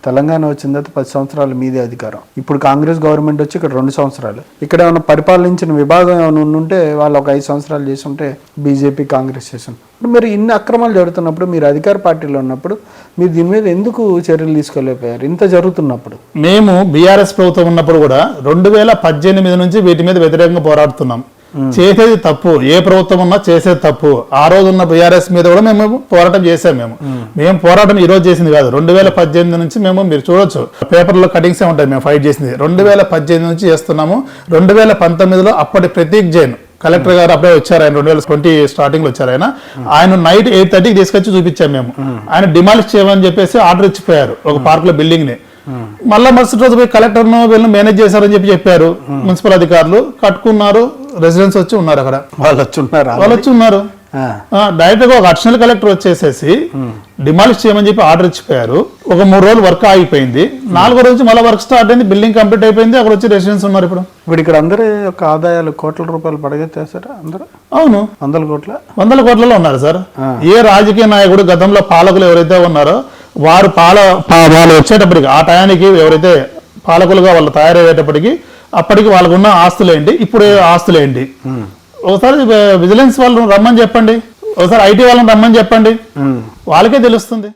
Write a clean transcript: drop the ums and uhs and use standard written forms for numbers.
తెలంగాణ వచ్చిన తర్వాత 10 సంవత్సరాలు మీదే అధికారం. ఇప్పుడు కాంగ్రెస్ గవర్నమెంట్ వచ్చి ఇక్కడ 2 సంవత్సరాలు. ఇక్కడ ఏమైనా పరిపాలించిన విభాగం ఏమైనా ఉంటే వాళ్ళు ఒక 5 సంవత్సరాలు చేసి ఉంటే బీజేపీ కాంగ్రెస్ చేసాం. ఇప్పుడు మీరు ఇన్ని అక్రమాలు జరుగుతున్నప్పుడు, మీరు అధికార పార్టీలో ఉన్నప్పుడు మీరు దీని మీద ఎందుకు చర్యలు తీసుకోలేకపోయారు? ఇంత జరుగుతున్నప్పుడు. మేము బీఆర్ఎస్ ప్రభుత్వం ఉన్నప్పుడు కూడా 2018 నుంచి వీటి మీద వ్యతిరేకంగా పోరాడుతున్నాం. చేసేది తప్పు, ఏ ప్రభుత్వం ఉన్నా చేసేది తప్పు. ఆ రోజు ఉన్న బీఆర్ఎస్ మీద కూడా మేము పోరాటం చేసాం. మేము పోరాటం ఈ రోజు చేసింది కాదు. 2018 నుంచి మీరు చూడొచ్చు, పేపర్లో కటింగ్సే ఉంటాయి. మేము ఫైట్ చేసింది 2018 నుంచి చేస్తున్నాము. 2019లో అప్పటి ప్రతీక్ జైన్ కలెక్టర్ గారు అప్పుడే వచ్చారు. ఆయన 2020 స్టార్టింగ్ లో వచ్చారు. ఆయన నైట్ 8:30కి తీసుకొచ్చి చూపించాం మేము. ఆయన డిమాలిష్ చేయమని చెప్పేసి ఆర్డర్ ఇచ్చిపోయారు ఒక పార్క్ లో బిల్డింగ్ ని. మళ్ళా మరుసటి రోజు పోయి కలెక్టర్ వీళ్ళు మేనేజ్ చేశారని చెప్పారు. మున్సిపల్ అధికారులు కట్టుకున్నారు, రెసిడెన్స్ వచ్చి ఉన్నారు. అక్కడ వాళ్ళు వచ్చి ఉన్నారు. డైరెక్ట్ గా ఒక అడిషనల్ కలెక్టర్ వచ్చేసేసి డిమాలిష్ చేయమని చెప్పి ఆర్డర్ ఇచ్చిపోయారు. ఒక 3 రోజులు వర్క్ ఆగిపోయింది. 4వ రోజు మళ్ళీ వర్క్ స్టార్ట్ అయింది, బిల్డింగ్ కంప్లీట్ అయిపోయింది. అక్కడ వచ్చి రెసిడెన్స్ ఉన్నారు. ఇప్పుడు ఇక్కడ అందరి యొక్క ఆదాయాలు కోట్ల రూపాయలు పడగెత్తేసారా అందరూ? అవును, 100 కోట్లలో ఉన్నారు సార్. ఏ రాజకీయ నాయకుడు గతంలో పాలకులు ఎవరైతే ఉన్నారో వారు వాళ్ళు వచ్చేటప్పటికి, ఆ టయానికి ఎవరైతే పాలకులుగా వాళ్ళు తయారయ్యేటప్పటికి అప్పటికి వాళ్ళకు ఉన్న ఆస్తులేంటి, ఇప్పుడు ఆస్తులేంటి. ఒకసారి విజిలెన్స్ వాళ్ళని రమ్మని చెప్పండి, ఒకసారి ఐటీ వాళ్ళని రమ్మని చెప్పండి, వాళ్ళకే తెలుస్తుంది.